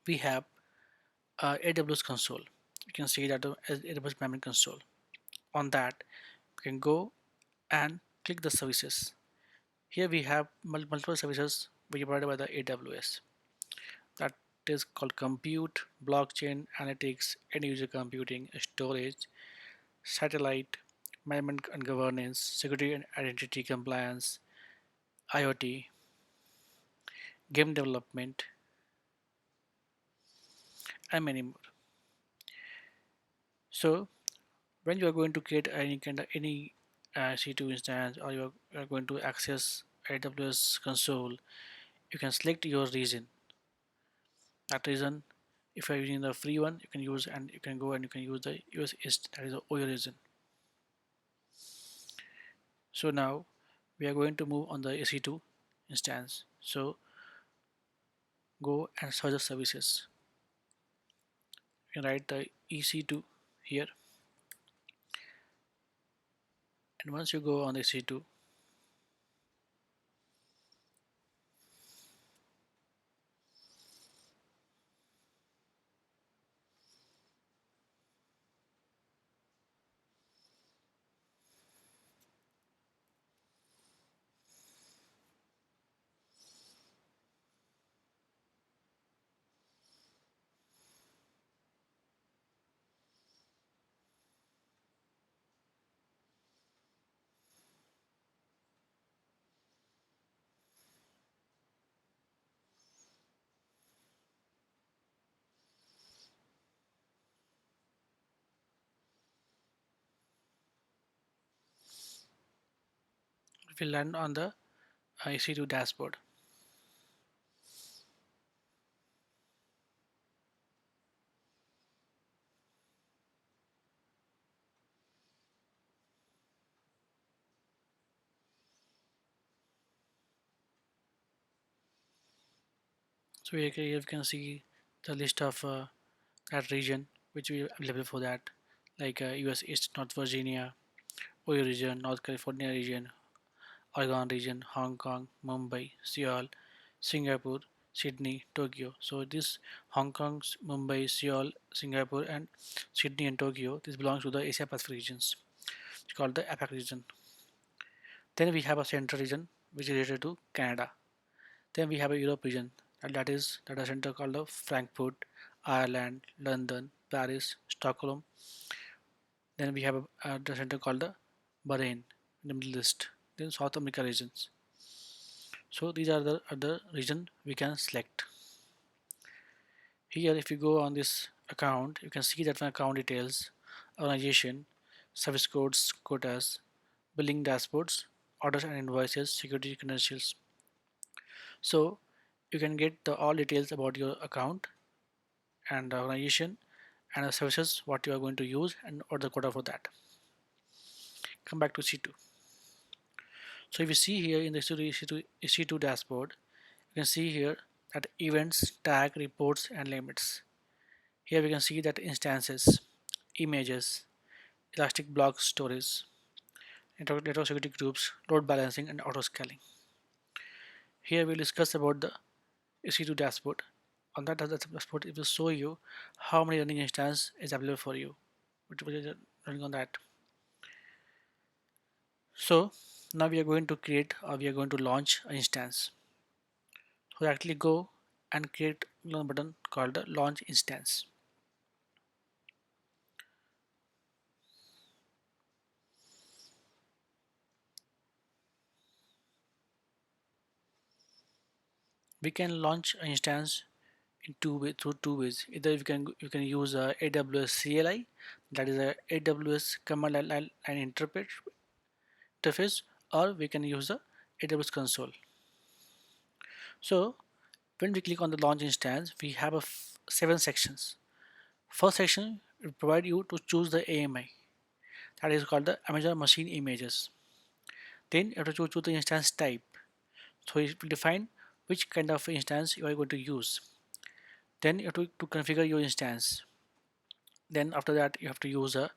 we have AWS console. You can see that the AWS management console. On that, you can go and click the services. Here we have multiple services which are provided by the AWS. That is called compute, blockchain, analytics, end user computing, storage, satellite, management and governance, security and identity compliance, IoT, game development, and many more. So when you are going to create any kind of any C2 instance, or you are going to access AWS console, you can select your region. That region, if you are using the free one, you can use, and you can go and you can use the US East, that is the OYO region. So now we are going to move on the EC2 instance. So go and search the services. You can write the EC2 here, and once you go on the EC2, we land on the EC2 dashboard. So here you can see the list of that region which we available for that, like US East, North Virginia, OYO region, North California region, Oregon region, Hong Kong, Mumbai, Seoul, Singapore, Sydney, Tokyo. So this Hong Kong, Mumbai, Seoul, Singapore, and Sydney and Tokyo, this belongs to the Asia Pacific regions. It's called the APAC region. Then we have a central region which is related to Canada. Then we have a Europe region, and that is data center called the Frankfurt, Ireland, London, Paris, Stockholm. Then we have a data center called the Bahrain in the Middle East. Then South America regions. So these are the other region we can select. Here if you go on this account, you can see that my account details, organization, service codes, quotas, billing dashboards, orders and invoices, security credentials. So you can get the all details about your account and the organization and the services what you are going to use and or the quota for that. Come back to C2. So if you see here in the EC2 dashboard, you can see here that events, tag, reports and limits. Here we can see that instances, images, elastic block storage, network security groups, load balancing and auto scaling. Here we'll discuss about the EC2 dashboard. On that dashboard it will show you how many running instance is available for you, which is running on that. So now we are going to create, or we are going to launch an instance. So actually go and create a button called the launch instance. We can launch an instance in through two ways. Either you can use AWS CLI, that is a AWS command line interface, or we can use the AWS console. So when we click on the launch instance, we have 7 sections. First section will provide you to choose the AMI, that is called the Amazon Machine Images. Then you have to choose the instance type. So it will define which kind of instance you are going to use. Then you have to configure your instance. Then after that you have to use a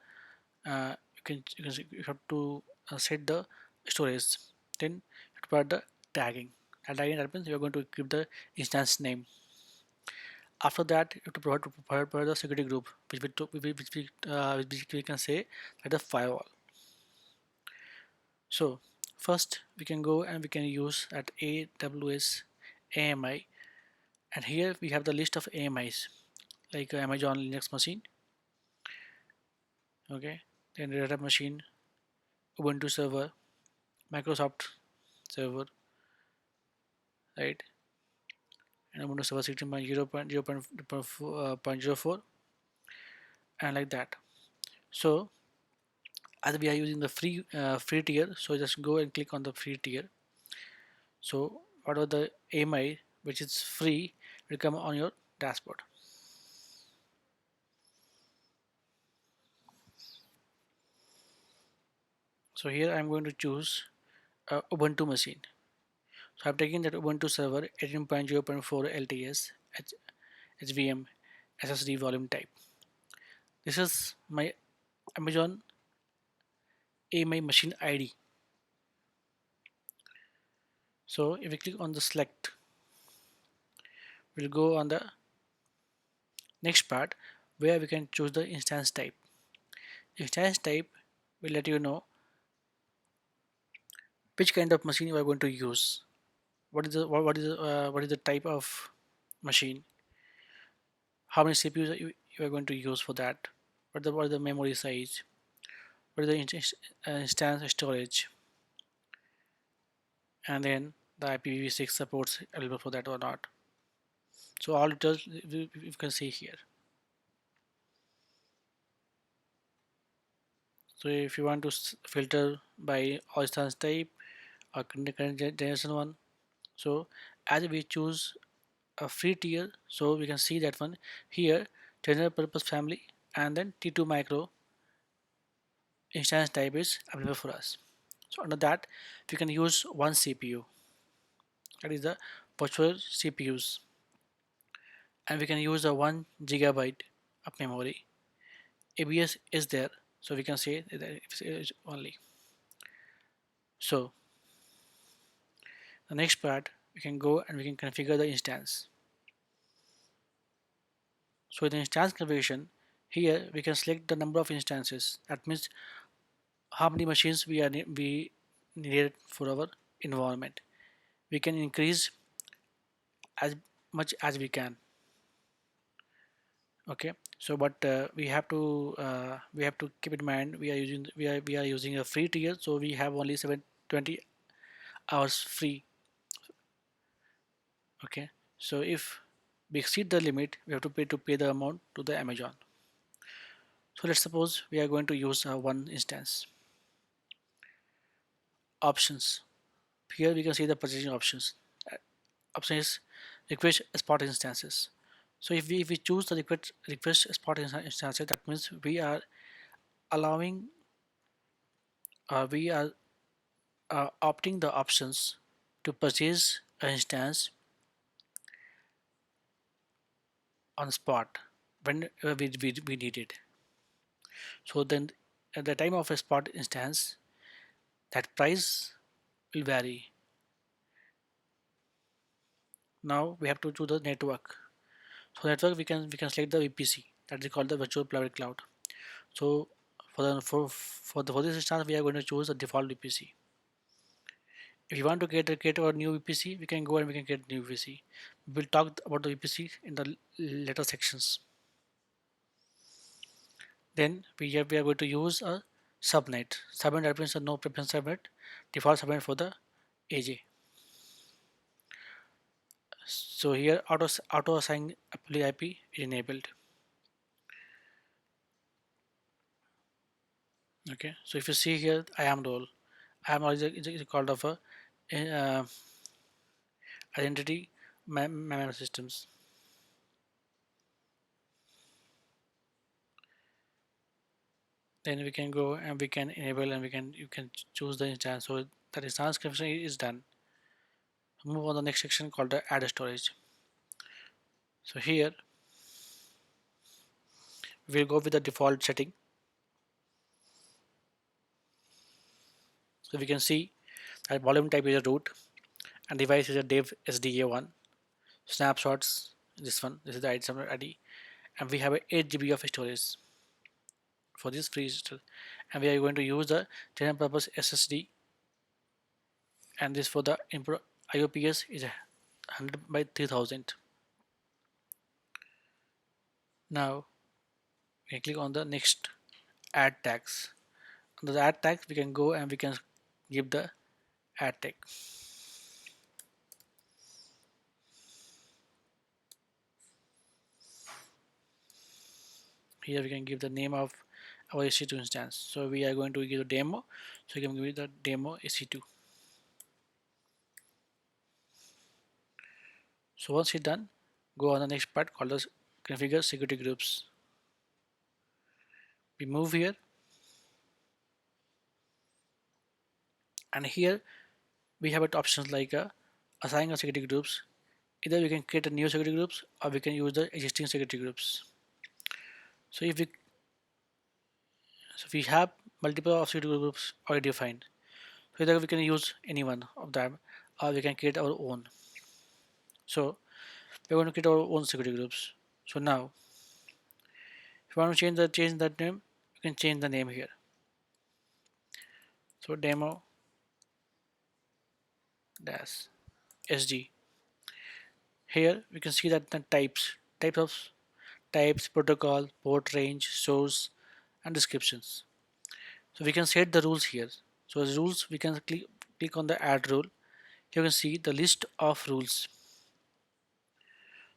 you have to set the storage. Then you have to provide the tagging. And tagging, that means you are going to give the instance name. After that, you have to provide the security group, which we can say that the firewall. So first we can go and we can use at AWS AMI, and here we have the list of AMIs like Amazon Linux machine, okay, then Red Hat machine, Ubuntu server, Microsoft server, right, and Ubuntu server 16.0.0.04 and like that. So as we are using the free tier, so just go and click on the free tier. So whatever the AMI which is free will come on your dashboard. So here I'm going to choose Ubuntu machine. So I'm taking that Ubuntu server 18.0.4 LTS HVM SSD volume type. This is my Amazon AMI machine ID. So if we click on the select, we'll go on the next part where we can choose the instance type. Instance type will let you know which kind of machine you are going to use. What is the type of machine? How many CPUs you are going to use for that? What is the memory size? What is the instance storage? And then the IPv6 supports available for that or not. So all details you can see here. So if you want to filter by instance type or current generation one, so as we choose a free tier, so we can see that one here, general purpose family, and then T2 micro instance type is available for us. So under that we can use one CPU, that is the virtual CPUs, and we can use a 1 GB of memory. ABS is there, so we can say that it's only. So the next part we can go and we can configure the instance. So in the instance configuration, here we can select the number of instances. That means how many machines we needed for our environment. We can increase as much as we can. Okay. So but we have to keep in mind we are using a free tier, so we have only 720 hours free. Okay. So if we exceed the limit, we have to pay the amount to the Amazon. So let's suppose we are going to use one instance. Options. Here we can see the purchasing options. Uh, Option is request spot instances. So if we choose the request spot instances, that means we are allowing we are opting the options to purchase an instance on spot when we need it. So then at the time of a spot instance, that price will vary. Now we have to choose the network. So network we can select the VPC, that is called the virtual private cloud. So for this instance we are going to choose the default VPC. If you want to create a new VPC, we can go and we can get new VPC. We'll talk about the VPC in the later sections. Then we are going to use a subnet. Subnet, that means a no preference subnet, default subnet for the AJ. So here auto assign apply IP is enabled. Okay, so if you see here IAM role, IAM role is called of a uh, identity management systems. Then we can go and we can enable and you can choose the instance. So that instance configuration is done. Move on the next section called the add storage. So here we'll go with the default setting. So we can see that volume type is a root and device is a dev SDA1. Snapshots This one, this is the ID server ID, and we have a 8 GB of storage for this free system, and we are going to use the general purpose SSD, and this for the input IOPS is 100 by 3000. Now we can click on the next add tags. Under the add tags we can go and we can give the add tag. Here we can give the name of our EC2 instance. So we are going to give a demo, so we can give it the demo EC2. So once it's done, go on the next part called as configure security groups. We move here, and here we have options like assign a security groups. Either we can create a new security groups or we can use the existing security groups. So if we have multiple of security groups already defined, so either we can use any one of them or we can create our own. So we're going to create our own security groups. So now if you want to change that name, you can change the name here. So demo dash sd. Here we can see that the types, protocol, port range, source, and descriptions. So we can set the rules here. So as rules, we can click on the add rule. You can see the list of rules.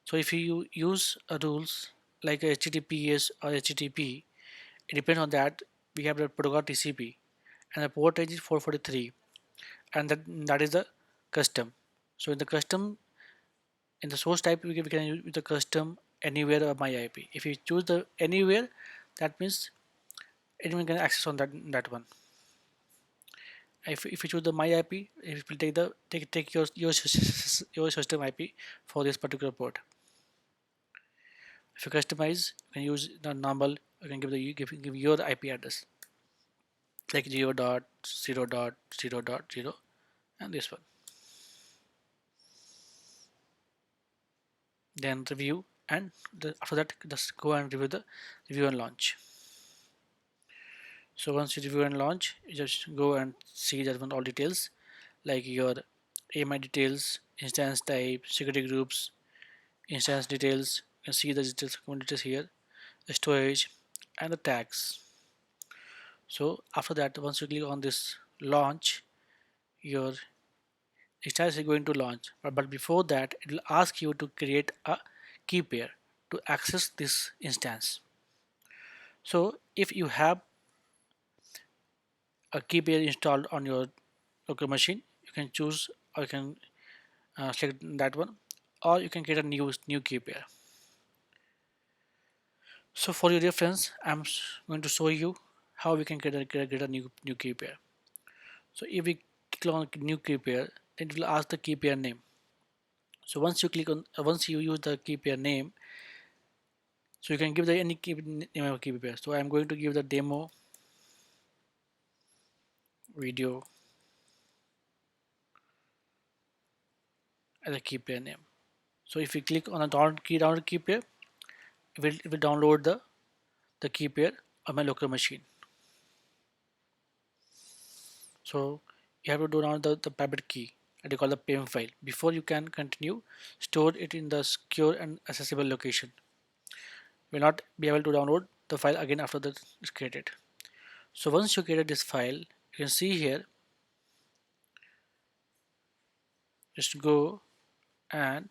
So if you use rules like HTTPS or HTTP, it depends on that. We have the protocol TCP, and the port range is 443, and that is the custom. So in the custom, in the source type, we can use the custom anywhere or my IP. If you choose the anywhere, that means anyone can access on that one. If you choose the my IP, it will take your system IP for this particular port. If you customize, you can use the normal. You can give your IP address like 0.0.0.0 and this one. Then review, and after that just go and review and launch. So once you review and launch, you just go and see that one all details like your AMI details, instance type, security groups, instance details. You can see the details here, the storage, and the tags. So after that, once you click on this launch, your instance is going to launch. But before that, it will ask you to create a key pair to access this instance. So if you have a key pair installed on your local machine, you can choose or you can select that one, or you can create a new key pair. So for your reference, I'm going to show you how we can create a new key pair. So if we click on new key pair, then it will ask the key pair name. So once you use the key pair name, so you can give the any name of key pair. So I'm going to give the demo video as a key pair name. So if we click on a download key pair, it will download the key pair on my local machine. So you have to download the private key and you call the PIM file. Before you can continue, store it in the secure and accessible location. You will not be able to download the file again after that is created. So once you created this file, you can see here, just go and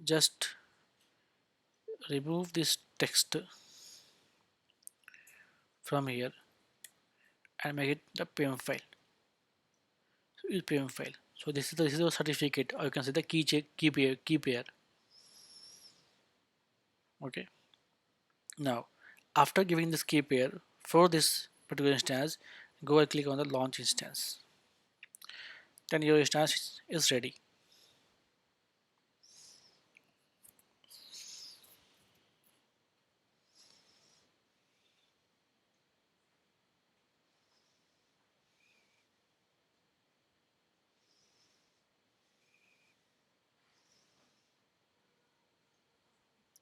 just remove this text from here and make it the PIM file. So use PIM file. So this is your certificate, or you can say the key pair. Okay. Now, after giving this key pair for this particular instance, go and click on the launch instance. Then your instance is ready.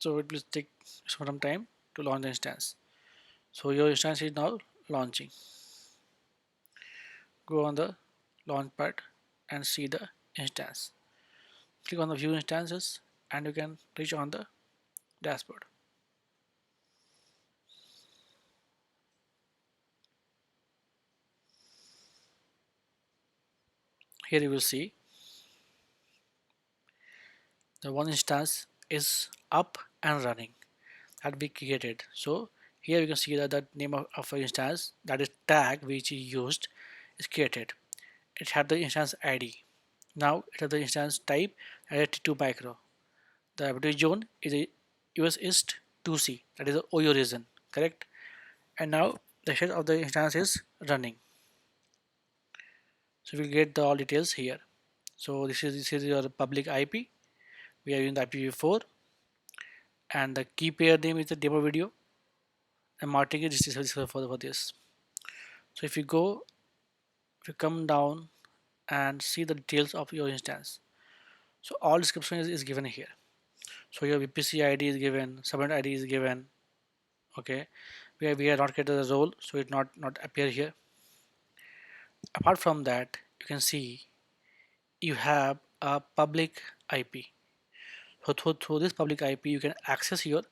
So it will take some time to launch the instance. So your instance is now launching. Go on the launch pad and see the instance. Click on the view instances and you can reach on the dashboard. Here you will see the one instance is up and running that we created. So here you can see that the name of an instance, that is tag which is used, is created. It had the instance ID. Now it has the instance type at 2 micro. The ability zone is a US East 2C, that is the OYO region, correct? And now the head of the instance is running. So we get the all details here. So this is your public IP. We are using the IPv4 and the key pair name is the demo video. I'm marking it. This is for this. So if you come down and see the details of your instance, so all description is given here. So your VPC ID is given, subnet ID is given. Okay, we are not getting the role, so it not appear here. Apart from that, you can see you have a public IP. So through this public IP, you can access your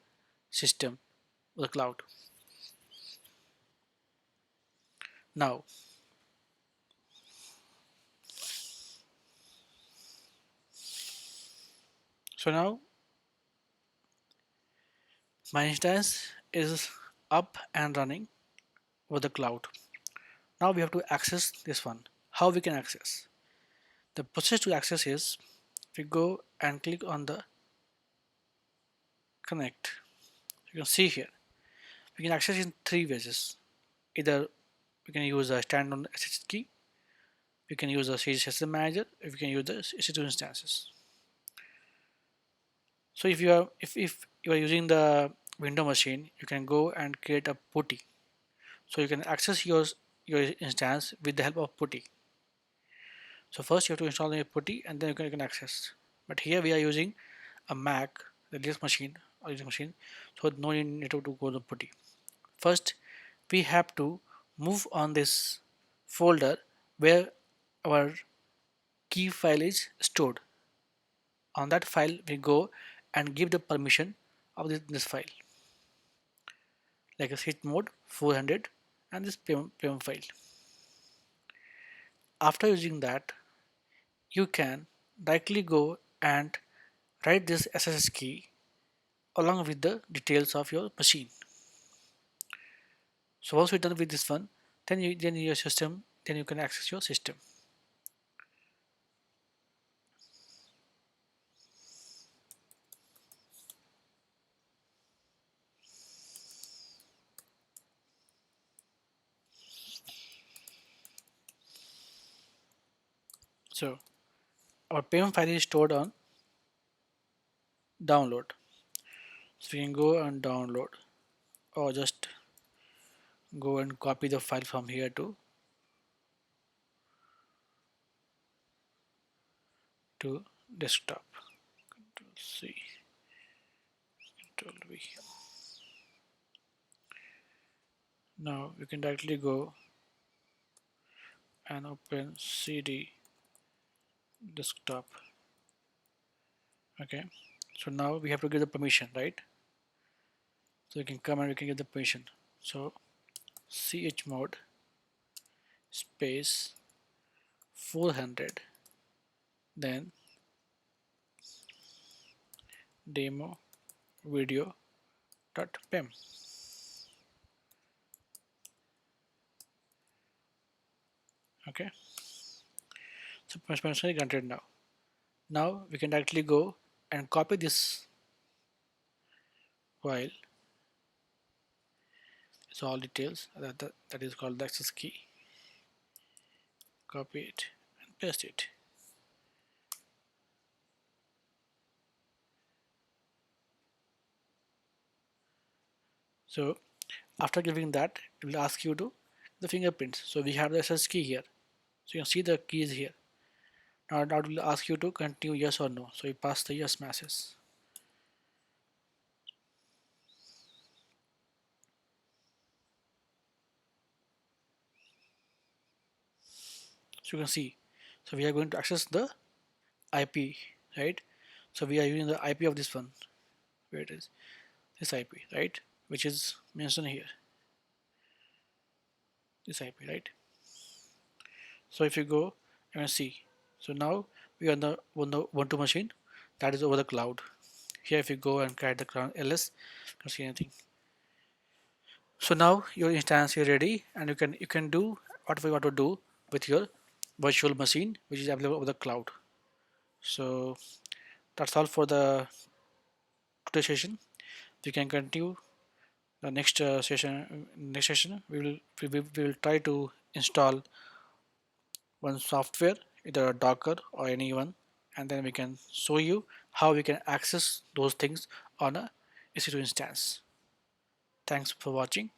system with the cloud. Now, so now my instance is up and running with the cloud. Now we have to access this one. How we can access? The process to access is we go and click on the connect. You can see here we can access in three ways. Either we can use a standalone SSH key, we can use a system manager, if we can use the EC2 instances. So if you are using the window machine, you can go and create a putty. So you can access your instance with the help of putty. So first you have to install a putty and then you can access. But here we are using a Mac, the Linux machine or Linux machine, so no need to go to putty. First, we have to move on this folder where our key file is stored. On that file, we go and give the permission of this file, like a hit mode 400 and this PM file. After using that, you can directly go and write this SSH key along with the details of your machine. So once we're done with this one, then your system, then you can access your system. So our payment file is stored on download. So we can go and download or just go and copy the file from here to desktop. Control C, Control V. Now we can directly go and open CD desktop. Okay, so now we have to give the permission, right? So we can come and we can get the permission. So chmod space 400, then demo video .pem. Okay, so permission is granted now. Now we can directly go and copy this file. It's all details that is called the access key. Copy it and paste it. So after giving that, it will ask you to the fingerprints. So we have the access key here. So you can see the keys here. Now it will ask you to continue yes or no. So you pass the yes message. So you can see, so we are going to access the IP, right? So we are using the IP of this one, where it is, this IP, right, which is mentioned here, this IP, right? So if you go and see, so now we are on the Ubuntu machine that is over the cloud. Here if you go and create the cloud ls, you can see anything. So now your instance is ready, and you can do whatever you want to do with your virtual machine which is available over the cloud. So that's all for the today session. We can continue the next session. Next session we will try to install one software, either a Docker or anyone, and then we can show you how we can access those things on a EC2 instance. Thanks for watching.